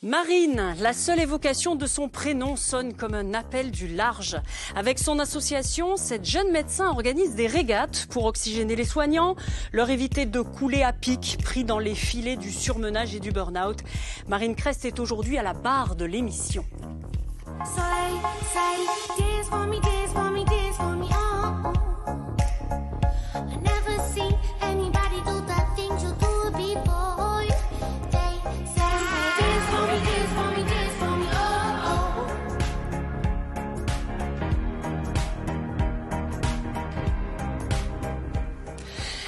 Marine, la seule évocation de son prénom sonne comme un appel du large. Avec son association, cette jeune médecin organise des régates pour oxygéner les soignants, leur éviter de couler à pic, pris dans les filets du surmenage et du burn-out. Marine Crest est aujourd'hui à la barre de l'émission.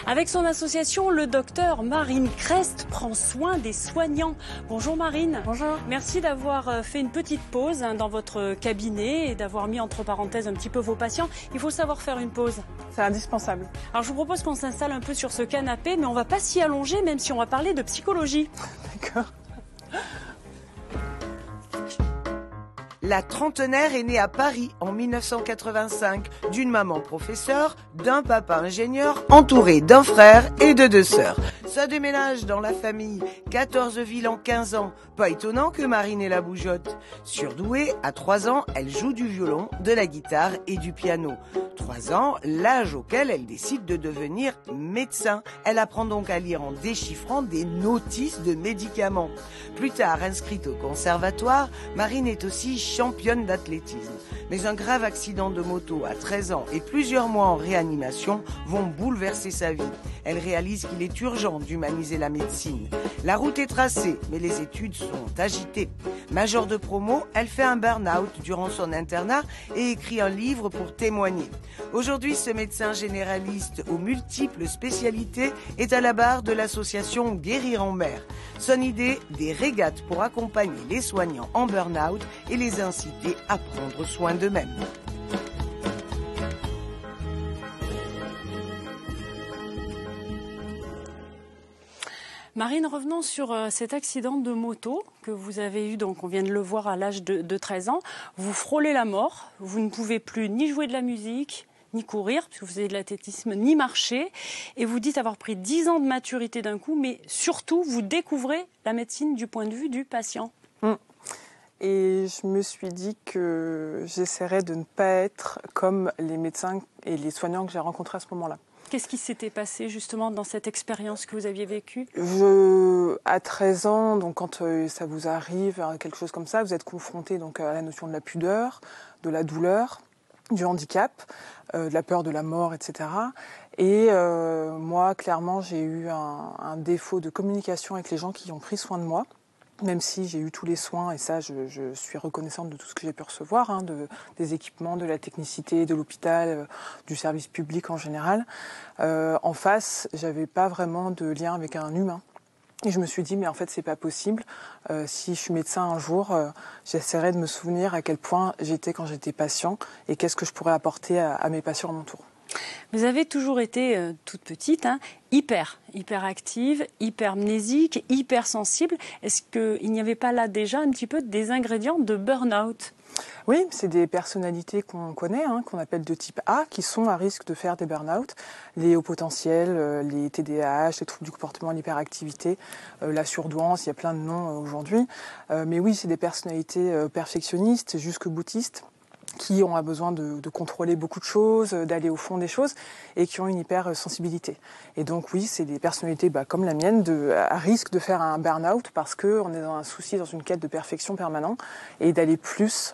Avec son association, le docteur Marine Crest prend soin des soignants. Bonjour Marine. Bonjour. Merci d'avoir fait une petite pause dans votre cabinet et d'avoir mis entre parenthèses un petit peu vos patients. Il faut savoir faire une pause. C'est indispensable. Alors je vous propose qu'on s'installe un peu sur ce canapé, mais on va pas s'y allonger, même si on va parler de psychologie. D'accord. La trentenaire est née à Paris en 1985 d'une maman professeure, d'un papa ingénieur, entourée d'un frère et de 2 sœurs. Ça déménage dans la famille, 14 villes en 15 ans. Pas étonnant que Marine ait la bougeotte. Surdouée, à 3 ans, elle joue du violon, de la guitare et du piano. 3 ans, l'âge auquel elle décide de devenir médecin. Elle apprend donc à lire en déchiffrant des notices de médicaments. Plus tard inscrite au conservatoire, Marine est aussi championne d'athlétisme. Mais un grave accident de moto à 13 ans et plusieurs mois en réanimation vont bouleverser sa vie. Elle réalise qu'il est urgent d'humaniser la médecine. La route est tracée, mais les études sont agitées. Majeure de promo, elle fait un burn-out durant son internat et écrit un livre pour témoigner. Aujourd'hui, ce médecin généraliste aux multiples spécialités est à la barre de l'association Guérir en mer. Son idée, des régates pour accompagner les soignants en burn-out et les inciter à prendre soin d'eux-mêmes. Marine, revenons sur cet accident de moto que vous avez eu, donc on vient de le voir à l'âge de 13 ans. Vous frôlez la mort, vous ne pouvez plus ni jouer de la musique, ni courir, puisque vous faisiez de l'athlétisme, ni marcher. Et vous dites avoir pris 10 ans de maturité d'un coup, mais surtout, vous découvrez la médecine du point de vue du patient. Et je me suis dit que j'essaierais de ne pas être comme les médecins et les soignants que j'ai rencontrés à ce moment-là. Qu'est-ce qui s'était passé justement dans cette expérience que vous aviez vécue ? À 13 ans, donc quand ça vous arrive, quelque chose comme ça, vous êtes confronté donc à la notion de la pudeur, de la douleur, du handicap, de la peur de la mort, etc. Et moi, clairement, j'ai eu un défaut de communication avec les gens qui ont pris soin de moi. Même si j'ai eu tous les soins, et ça je suis reconnaissante de tout ce que j'ai pu recevoir, des équipements, de la technicité, de l'hôpital, du service public en général. En face, j'avais pas vraiment de lien avec un humain. Et je me suis dit, mais en fait, c'est pas possible. Si je suis médecin un jour, j'essaierai de me souvenir à quel point j'étais quand j'étais patient et qu'est-ce que je pourrais apporter à mes patients à mon tour. Vous avez toujours été toute petite, hyper active, hypermnésique, hypersensible. Est-ce qu'il n'y avait pas là déjà un petit peu des ingrédients de burn-out ? Oui, c'est des personnalités qu'on connaît, qu'on appelle de type A, qui sont à risque de faire des burn-out. Les hauts potentiels, les TDAH, les troubles du comportement, l'hyperactivité, la surdouance, il y a plein de noms aujourd'hui. Mais oui, c'est des personnalités perfectionnistes, jusque-boutistes, qui ont besoin de contrôler beaucoup de choses, d'aller au fond des choses et qui ont une hypersensibilité. Et donc oui, c'est des personnalités comme la mienne à risque de faire un burn-out parce qu'on est dans un souci, dans une quête de perfection permanent et d'aller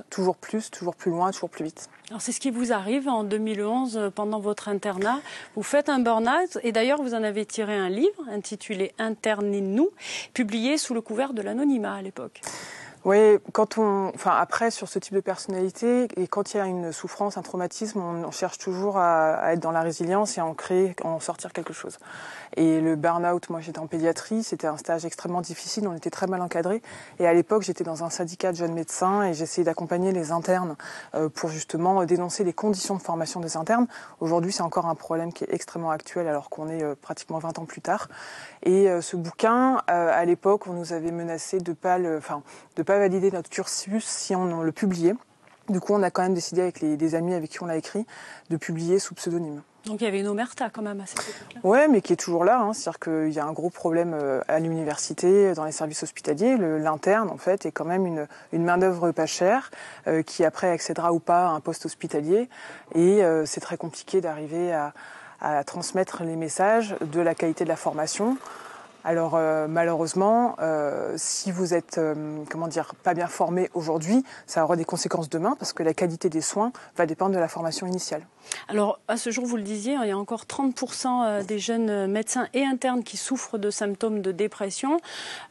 toujours plus loin, toujours plus vite. Alors c'est ce qui vous arrive en 2011 pendant votre internat. Vous faites un burn-out et d'ailleurs vous en avez tiré un livre intitulé « Internez-nous », publié sous le couvert de l'anonymat à l'époque. Oui, après sur ce type de personnalité, et quand il y a une souffrance, un traumatisme, on cherche toujours à être dans la résilience et à en sortir quelque chose. Et le burn-out, moi j'étais en pédiatrie, c'était un stage extrêmement difficile, on était très mal encadrés. Et à l'époque, j'étais dans un syndicat de jeunes médecins et j'essayais d'accompagner les internes pour justement dénoncer les conditions de formation des internes. Aujourd'hui, c'est encore un problème qui est extrêmement actuel alors qu'on est pratiquement 20 ans plus tard. Et ce bouquin, à l'époque, on nous avait menacé de pas valider notre cursus si on le publiait. Du coup, on a quand même décidé avec des amis avec qui on l'a écrit de publier sous pseudonyme. Donc il y avait une omerta quand même à cette époque-là. Oui, mais qui est toujours là. C'est-à-dire qu'il y a un gros problème à l'université, dans les services hospitaliers. L'interne, en fait, est quand même une main-d'œuvre pas chère, qui après accédera ou pas à un poste hospitalier. Et c'est très compliqué d'arriver à transmettre les messages de la qualité de la formation. Alors malheureusement, si vous êtes pas bien formé aujourd'hui, ça aura des conséquences demain parce que la qualité des soins va dépendre de la formation initiale. Alors à ce jour, vous le disiez, il y a encore 30% des jeunes médecins et internes qui souffrent de symptômes de dépression.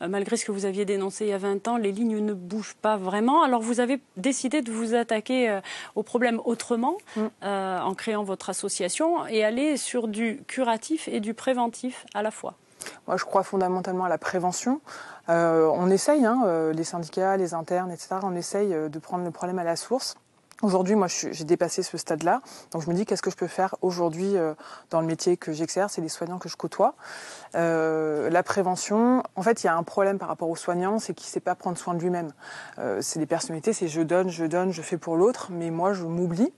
Malgré ce que vous aviez dénoncé il y a 20 ans, les lignes ne bougent pas vraiment. Alors vous avez décidé de vous attaquer au problème autrement en créant votre association et aller sur du curatif et du préventif à la fois. Moi, je crois fondamentalement à la prévention. On essaye, les syndicats, les internes, etc., on essaye de prendre le problème à la source. Aujourd'hui, moi, j'ai dépassé ce stade-là. Donc, je me dis, qu'est-ce que je peux faire aujourd'hui dans le métier que j'exerce et les soignants que je côtoie. La prévention, en fait, il y a un problème par rapport aux soignants, c'est qu'il ne sait pas prendre soin de lui-même. C'est des personnalités, c'est je donne, je fais pour l'autre, mais moi, je m'oublie.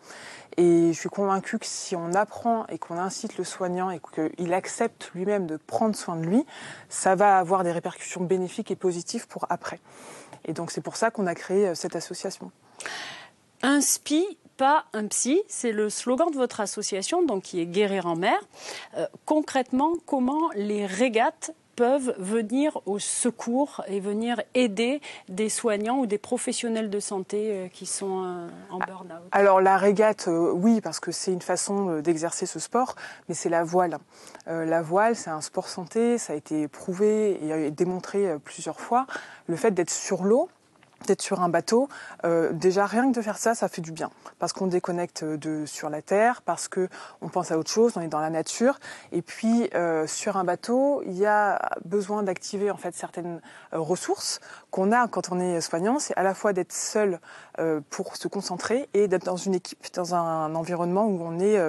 Et je suis convaincue que si on apprend et qu'on incite le soignant et qu'il accepte lui-même de prendre soin de lui, ça va avoir des répercussions bénéfiques et positives pour après. Et donc, c'est pour ça qu'on a créé cette association. Un SPI, pas un psy, c'est le slogan de votre association, donc qui est Guérir en mer. Concrètement, comment les régates peuvent venir au secours et venir aider des soignants ou des professionnels de santé qui sont en burn-out? Alors la régate, oui, parce que c'est une façon d'exercer ce sport, mais c'est la voile. La voile, c'est un sport santé, ça a été prouvé et démontré plusieurs fois. Le fait d'être sur l'eau, d'être sur un bateau, déjà rien que de faire ça, ça fait du bien. Parce qu'on déconnecte sur la terre, parce qu'on pense à autre chose, on est dans la nature. Et puis sur un bateau, il y a besoin d'activer en fait certaines ressources qu'on a quand on est soignant. C'est à la fois d'être seul pour se concentrer et d'être dans une équipe, dans un environnement où on est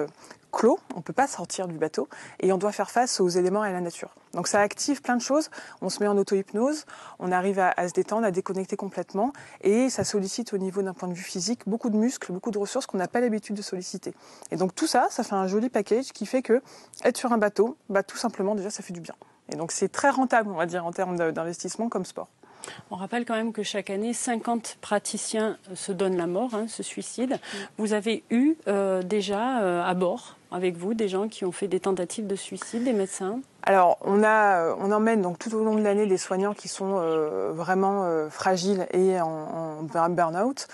clos, on ne peut pas sortir du bateau et on doit faire face aux éléments et à la nature. Donc ça active plein de choses, on se met en auto-hypnose, on arrive à se détendre, à déconnecter complètement et ça sollicite au niveau d'un point de vue physique beaucoup de muscles, beaucoup de ressources qu'on n'a pas l'habitude de solliciter. Et donc tout ça, ça fait un joli package qui fait que être sur un bateau, tout simplement déjà ça fait du bien. Et donc c'est très rentable, on va dire, en termes d'investissement comme sport. On rappelle quand même que chaque année, 50 praticiens se donnent la mort, se suicident. Vous avez eu déjà à bord, avec vous, des gens qui ont fait des tentatives de suicide, des médecins? Alors, on emmène donc tout au long de l'année des soignants qui sont vraiment fragiles et en burn-out.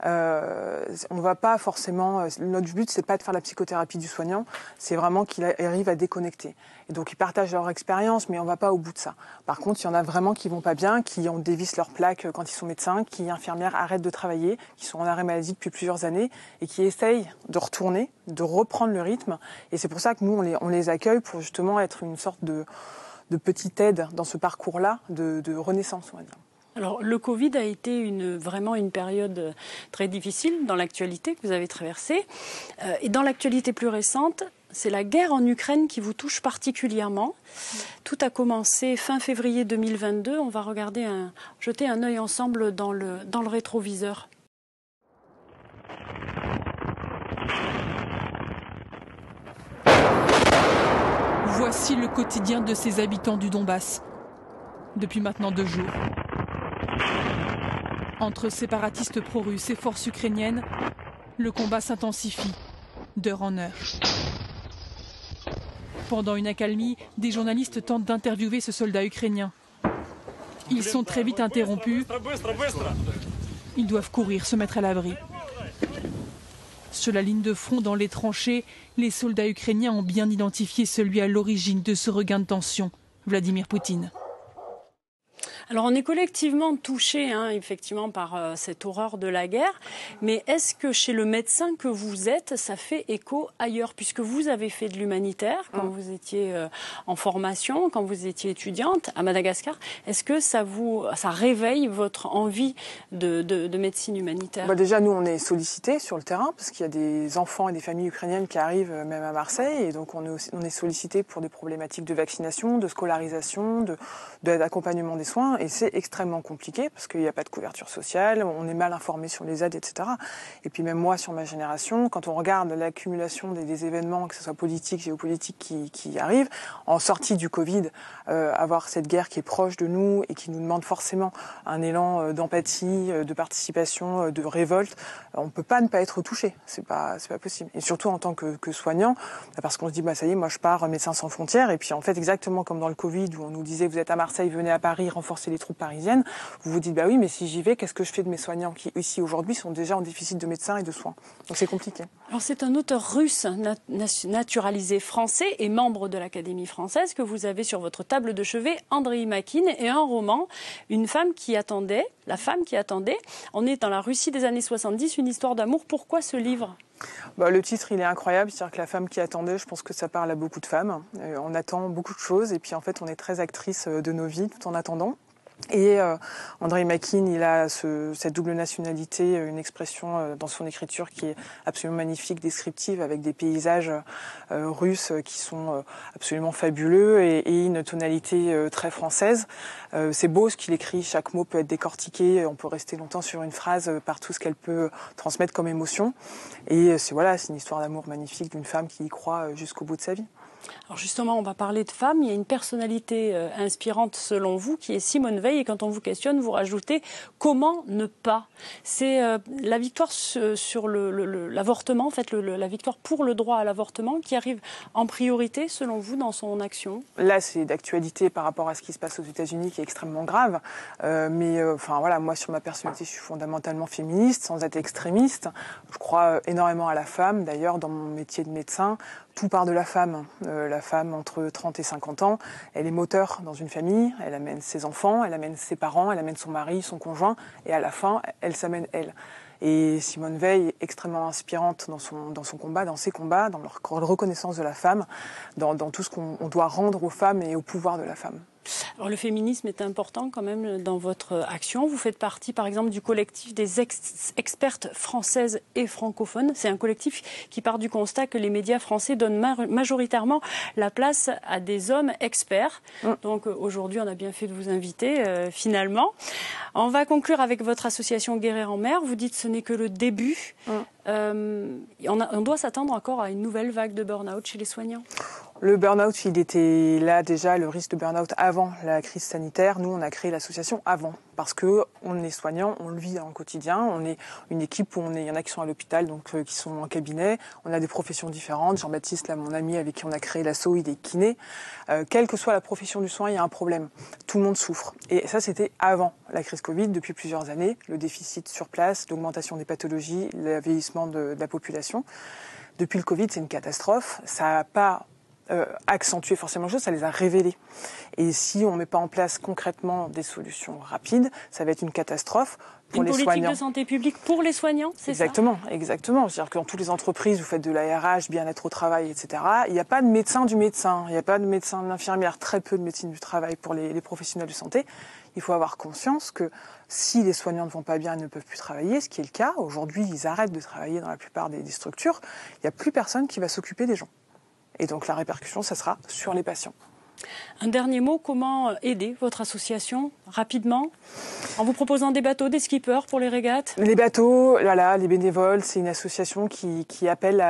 On ne va pas forcément. Notre but, c'est pas de faire la psychothérapie du soignant, c'est vraiment qu'il arrive à déconnecter. Et donc, ils partagent leur expérience, mais on ne va pas au bout de ça. Par contre, il y en a vraiment qui vont pas bien, qui ont dévissent leur plaque quand ils sont médecins, qui infirmières arrêtent de travailler, qui sont en arrêt maladie depuis plusieurs années et qui essayent de retourner, de reprendre le rythme. Et c'est pour ça que nous, on les accueille pour justement être une sorte de petite aide dans ce parcours-là de renaissance, on va dire. Alors, le Covid a été vraiment une période très difficile dans l'actualité que vous avez traversée. Et dans l'actualité plus récente, c'est la guerre en Ukraine qui vous touche particulièrement. Tout a commencé fin février 2022. On va jeter un œil ensemble dans le rétroviseur. Voici le quotidien de ces habitants du Donbass. Depuis maintenant 2 jours. Entre séparatistes pro-russes et forces ukrainiennes, le combat s'intensifie d'heure en heure. Pendant une accalmie, des journalistes tentent d'interviewer ce soldat ukrainien. Ils sont très vite interrompus. Ils doivent courir, se mettre à l'abri. Sur la ligne de front, dans les tranchées, les soldats ukrainiens ont bien identifié celui à l'origine de ce regain de tension, Vladimir Poutine. Alors on est collectivement touché effectivement par cette horreur de la guerre, mais est-ce que chez le médecin que vous êtes, ça fait écho ailleurs, puisque vous avez fait de l'humanitaire quand vous étiez en formation, quand vous étiez étudiante à Madagascar, est-ce que ça réveille votre envie de médecine humanitaire? Déjà nous on est sollicités sur le terrain parce qu'il y a des enfants et des familles ukrainiennes qui arrivent même à Marseille et donc on est sollicités pour des problématiques de vaccination, de scolarisation, d'accompagnement des soins. soins et c'est extrêmement compliqué parce qu'il n'y a pas de couverture sociale, on est mal informé sur les aides, etc. Et puis même moi, sur ma génération, quand on regarde l'accumulation des événements, que ce soit politiques, géopolitiques qui arrivent, en sortie du Covid, avoir cette guerre qui est proche de nous et qui nous demande forcément un élan d'empathie, de participation, de révolte, on ne peut pas ne pas être touché. C'est pas possible. Et surtout en tant que soignant, parce qu'on se dit, ça y est, moi je pars Médecins sans frontières, et puis en fait, exactement comme dans le Covid, où on nous disait, vous êtes à Marseille, venez à Paris, renforcer les troupes parisiennes, vous vous dites, oui, mais si j'y vais, qu'est-ce que je fais de mes soignants qui, ici, aujourd'hui, sont déjà en déficit de médecins et de soins. Donc c'est compliqué. Alors c'est un auteur russe naturalisé français et membre de l'Académie française que vous avez sur votre table de chevet, Andreï Makine, et un roman, La femme qui attendait. On est dans la Russie des années 70, une histoire d'amour. Pourquoi ce livre ? Le titre, il est incroyable. C'est-à-dire que La femme qui attendait, je pense que ça parle à beaucoup de femmes. On attend beaucoup de choses et puis en fait, on est très actrice de nos vies tout en attendant. Et Andreï Makine, il a cette double nationalité, une expression dans son écriture qui est absolument magnifique, descriptive, avec des paysages russes qui sont absolument fabuleux et une tonalité très française. C'est beau ce qu'il écrit, chaque mot peut être décortiqué, on peut rester longtemps sur une phrase par tout ce qu'elle peut transmettre comme émotion. Et c'est une histoire d'amour magnifique d'une femme qui y croit jusqu'au bout de sa vie. Alors justement, on va parler de femmes. Il y a une personnalité inspirante selon vous qui est Simone Veil. Et quand on vous questionne, vous rajoutez « comment ne pas ». C'est la victoire sur l'avortement, en fait, la victoire pour le droit à l'avortement qui arrive en priorité selon vous dans son action. Là, c'est d'actualité par rapport à ce qui se passe aux États-Unis qui est extrêmement grave. Moi, sur ma personnalité, je suis fondamentalement féministe, sans être extrémiste. Je crois énormément à la femme. D'ailleurs, dans mon métier de médecin, tout part de la femme. La femme, entre 30 et 50 ans, elle est moteur dans une famille, elle amène ses enfants, elle amène ses parents, elle amène son mari, son conjoint, et à la fin, elle s'amène elle. Et Simone Veil est extrêmement inspirante dans son combat, dans ses combats, dans leur reconnaissance de la femme, dans tout ce qu'on doit rendre aux femmes et au pouvoir de la femme. Alors le féminisme est important quand même dans votre action. Vous faites partie par exemple du collectif des expertes françaises et francophones. C'est un collectif qui part du constat que les médias français donnent majoritairement la place à des hommes experts. Donc aujourd'hui on a bien fait de vous inviter finalement. On va conclure avec votre association Guérir en mer. Vous dites ce n'est que le début. On doit s'attendre encore à une nouvelle vague de burn-out chez les soignants. Le burn-out, il était là déjà, le risque de burn-out avant la crise sanitaire. Nous, on a créé l'association avant, parce que on est soignant, on le vit dans le quotidien. On est une équipe où il y en a qui sont à l'hôpital, donc qui sont en cabinet. On a des professions différentes. Jean-Baptiste, là, mon ami avec qui on a créé l'asso, il est kiné. Quelle que soit la profession du soin, il y a un problème. Tout le monde souffre. Et ça, c'était avant la crise Covid, depuis plusieurs années. Le déficit sur place, l'augmentation des pathologies, le vieillissement de la population. Depuis le Covid, c'est une catastrophe. Ça n'a pas accentuer forcément les choses, ça les a révélés. Et si on ne met pas en place concrètement des solutions rapides, ça va être une catastrophe pour les soignants. Une politique de santé publique pour les soignants, c'est ça ? Exactement. C'est-à-dire que dans toutes les entreprises, vous faites de la RH, bien-être au travail, etc. Il n'y a pas de médecin du médecin, il n'y a pas de médecin de l'infirmière, très peu de médecine du travail pour les professionnels de santé. Il faut avoir conscience que si les soignants ne vont pas bien et ne peuvent plus travailler, ce qui est le cas, aujourd'hui, ils arrêtent de travailler dans la plupart des structures, il n'y a plus personne qui va s'occuper des gens. Et donc la répercussion, ça sera sur les patients. Un dernier mot, comment aider votre association rapidement en vous proposant des bateaux, des skippers pour les régates ? Les bateaux, les bénévoles, c'est une association qui appelle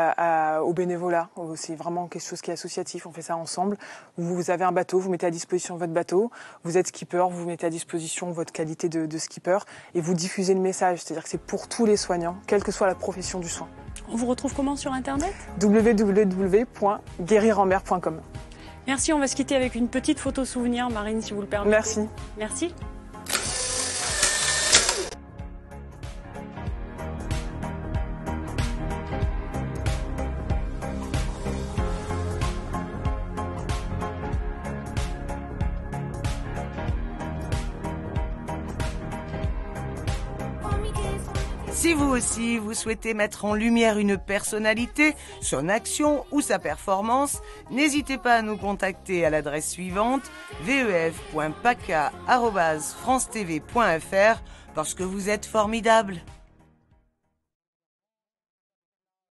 au bénévolat. C'est vraiment quelque chose qui est associatif, on fait ça ensemble. Vous avez un bateau, vous mettez à disposition votre bateau, vous êtes skipper, vous mettez à disposition votre qualité de skipper et vous diffusez le message. C'est-à-dire que c'est pour tous les soignants, quelle que soit la profession du soin. On vous retrouve comment sur Internet ? www.guérirenmer.com. Merci, on va se quitter avec une petite photo souvenir, Marine, si vous le permettez. Merci. Merci. Si vous aussi, vous souhaitez mettre en lumière une personnalité, son action ou sa performance, n'hésitez pas à nous contacter à l'adresse suivante vef.paca@francetv.fr parce que vous êtes formidable.